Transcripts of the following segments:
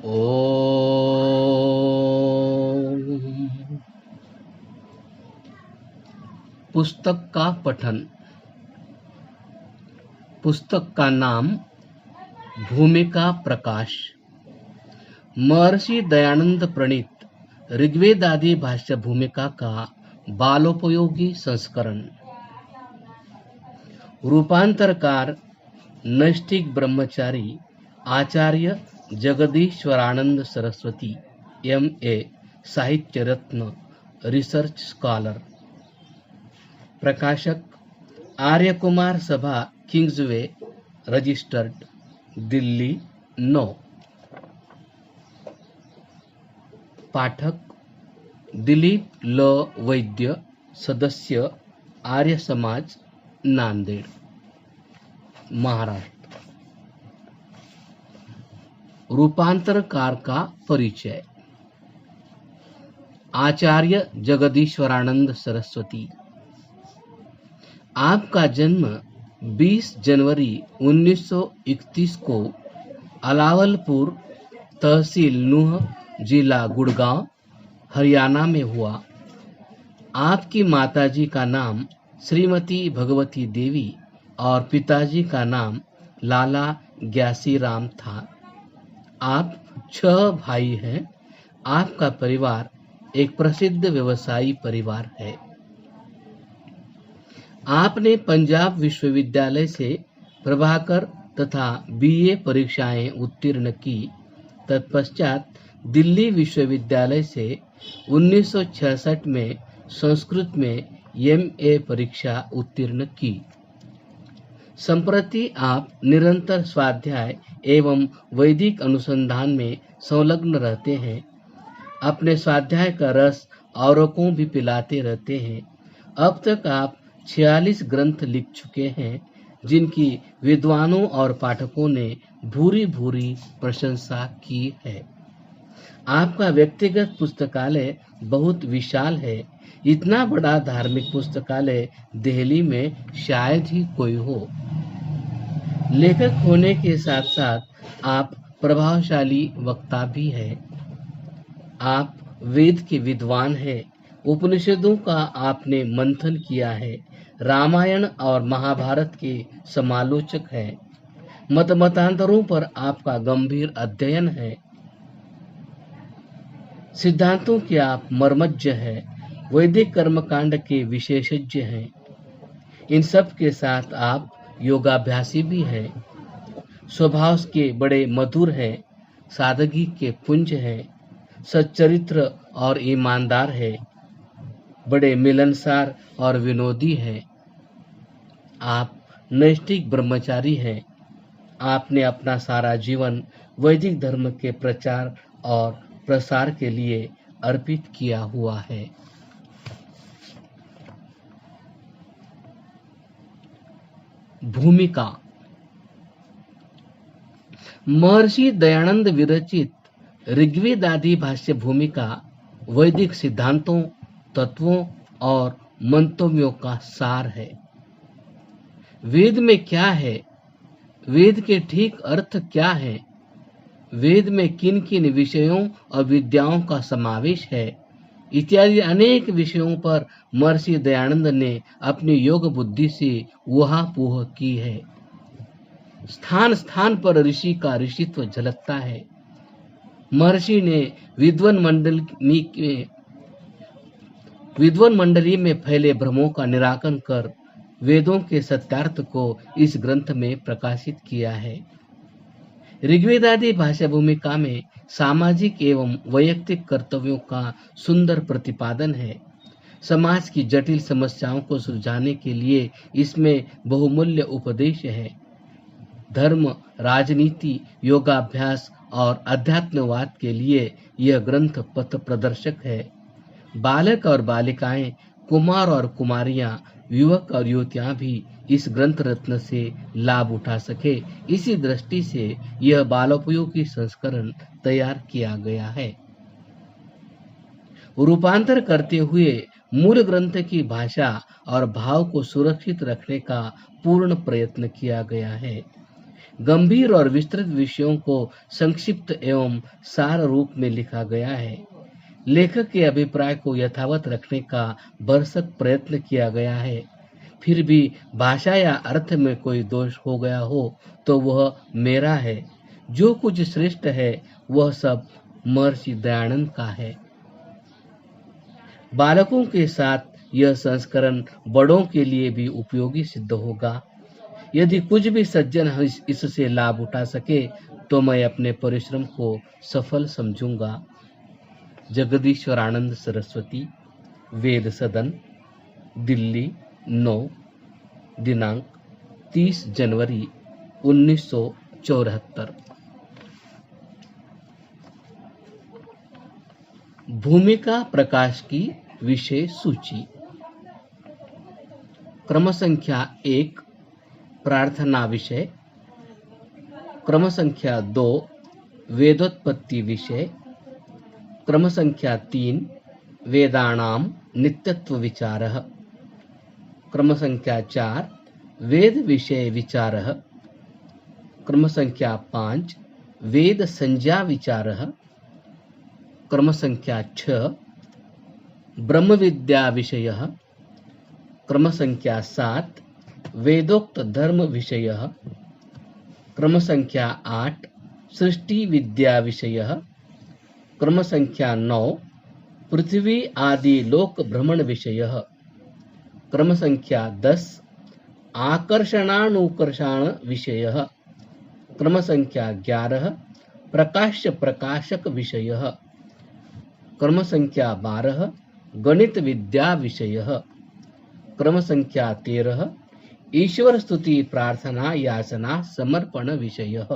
ओम। पुस्तक का पठन। पुस्तक का नाम भूमिका प्रकाश। महर्षि दयानंद प्रणीत ऋग्वेदादि भाष्य भूमिका का बालोपयोगी संस्करण। रूपांतरकार नैष्ठिक ब्रह्मचारी आचार्य जगदीश्वरानंद सरस्वती MA, साहित्य रत्न, रिसर्च स्कॉलर। प्रकाशक आर्य कुमार सभा, किंग्सवे, रजिस्टर्ड, दिल्ली 9। पाठक दिलीप ल वैद्य, सदस्य आर्य समाज, नांदेड़, महाराष्ट्र। रूपांतरकार का परिचय। आचार्य जगदीश्वरानंद सरस्वती। आपका जन्म 20 जनवरी 1931 को अलावलपुर, तहसील नूह, जिला गुड़गांव, हरियाणा में हुआ। आपकी माताजी का नाम श्रीमती भगवती देवी और पिताजी का नाम लाला ग्यासी राम था। आप 6 भाई हैं। आपका परिवार एक प्रसिद्ध व्यवसायी परिवार है। आपने पंजाब विश्वविद्यालय से प्रभाकर तथा BA परीक्षाएं उत्तीर्ण की। तत्पश्चात दिल्ली विश्वविद्यालय से 1966 में संस्कृत में MA परीक्षा उत्तीर्ण की। संप्रति आप निरंतर स्वाध्याय एवं वैदिक अनुसंधान में संलग्न रहते हैं। अपने स्वाध्याय का रस औरों को भी पिलाते रहते हैं। अब तक आप 46 ग्रंथ लिख चुके हैं, जिनकी विद्वानों और पाठकों ने भूरी भूरी प्रशंसा की है। आपका व्यक्तिगत पुस्तकालय बहुत विशाल है। इतना बड़ा धार्मिक पुस्तकालय दिल्ली में शायद ही कोई हो। लेखक होने के साथ साथ आप प्रभावशाली वक्ता भी हैं। आप वेद के विद्वान हैं। उपनिषदों का आपने मंथन किया है। रामायण और महाभारत के समालोचक हैं। मतांतरों पर आपका गंभीर अध्ययन है। सिद्धांतों के आप मर्मज्ञ हैं। वैदिक कर्मकांड के विशेषज्ञ हैं। इन सब के साथ आप योगाभ्यासी भी हैं। स्वभाव के बड़े मधुर हैं। सादगी के पुंज हैं। सच्चरित्र और ईमानदार है। बड़े मिलनसार और विनोदी हैं। आप नैष्ठिक ब्रह्मचारी हैं। आपने अपना सारा जीवन वैदिक धर्म के प्रचार और प्रसार के लिए अर्पित किया हुआ है। भूमिका। महर्षि दयानंद विरचित ऋग्वेदादि भाष्य भूमिका वैदिक सिद्धांतों, तत्वों और मंतव्यों का सार है। वेद में क्या है? वेद के ठीक अर्थ क्या है? वेद में किन किन विषयों और विद्याओं का समावेश है? इत्यादि अनेक विषयों पर महर्षि दयानंद ने अपनी योग बुद्धि से ऊहापोह की है। स्थान स्थान पर ऋषि का ऋषित्व झलकता है। महर्षि ने विद्वान मंडली में फैले भ्रमों का निराकरण कर वेदों के सत्यार्थ को इस ग्रंथ में प्रकाशित किया है। ऋग्वेदादि भाषा भूमिका में सामाजिक एवं वैयक्तिक कर्तव्यों का सुंदर प्रतिपादन है। समाज की जटिल समस्याओं को सुलझाने के लिए इसमें बहुमूल्य उपदेश है। धर्म, राजनीति, योगाभ्यास और अध्यात्मवाद के लिए यह ग्रंथ पथ प्रदर्शक है। बालक और बालिकाएं, कुमार और कुमारियां, युवक और युवतियां भी इस ग्रंथ रत्न से लाभ उठा सके, इसी दृष्टि से यह बालोपयोगी संस्करण तैयार किया गया है। रूपांतर करते हुए मूल ग्रंथ की भाषा और भाव को सुरक्षित रखने का पूर्ण प्रयत्न किया गया है। गंभीर और विस्तृत विषयों को संक्षिप्त एवं सार रूप में लिखा गया है। लेखक के अभिप्राय को यथावत रखने का भरसक प्रयत्न किया गया है। फिर भी भाषा या अर्थ में कोई दोष हो गया हो तो वह मेरा है। जो कुछ श्रेष्ठ है वह सब महर्षि दयानंद का है। बालकों के साथ यह संस्करण बड़ों के लिए भी उपयोगी सिद्ध होगा। यदि कुछ भी सज्जन इससे लाभ उठा सके तो मैं अपने परिश्रम को सफल समझूंगा। जगदीश्वरानंद सरस्वती, वेद सदन, दिल्ली 9 दिनांक 30 जनवरी 1974। भूमिका प्रकाश की विषय सूची। क्रम संख्या 1 प्रार्थना विषय, क्रम संख्या 2 वेदोत्पत्ति विषय, क्रम संख्या 3 वेदानां नित्यत्व विचारः, क्रम संख्या 4 वेद विषय विचारः, क्रम संख्या 5 वेद संज्ञा विचारः, क्रम संख्या 6 ब्रह्म विद्या विषयः, क्रम संख्या 7 वेदोक्त धर्म विषयः, क्रम संख्या 8 सृष्टि विद्या विषयः, क्रम संख्या 9 पृथ्वी आदि लोक भ्रमण विषयः, क्रम संख्या 10 आकर्षणानुकर्षण विषयः, क्रम संख्या 11 प्रकाश्य प्रकाशक विषयः, क्रम संख्या 12 गणित विद्या विषयः, क्रम संख्या 13 ईश्वर स्तुति प्रार्थना याचना समर्पण विषयः,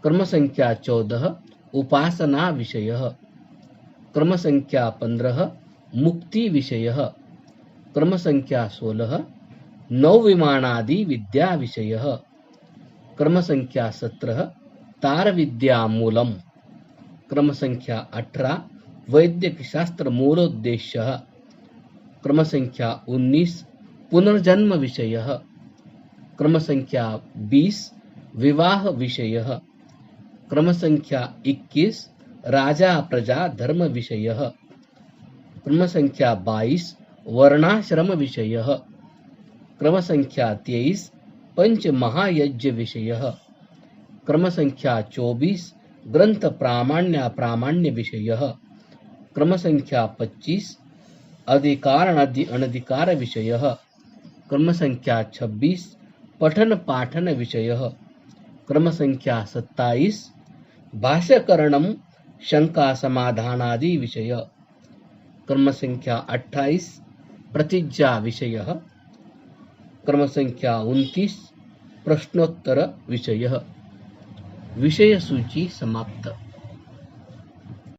क्रम संख्या 14 उपासना विषयः, क्रम संख्या 15 मुक्ति विषयः, क्रम संख्या 16 नौविमानादि विद्या विषयः, क्रम संख्या 17 तार विद्या मूलम, क्रम संख्या 18 वैद्यक शास्त्र मूलोद्देश्यः, क्रम संख्या 19 पुनर्जन्म विषयः, क्रम संख्या 20 विवाह विषयः, क्रम संख्या 21 राजा प्रजा धर्म विषयः, क्रम संख्या 22 वर्णाश्रम विषयः, क्रम संख्या 23 पंच महायज्ञ विषयः, क्रम संख्या 24 ग्रंथ प्रामाण्य विषयः, क्रम संख्या 25 अधिकार अनधिकार विषयः, क्रम संख्या 26 पठन पाठन विषयः, क्रम संख्या 27 भाष्यकरणम शंका समाधानादि विषय, क्रम संख्या 28 प्रतिज्ञा विषयः, क्रम संख्या 29 प्रश्नोत्तर विषयः। विषय सूची समाप्त।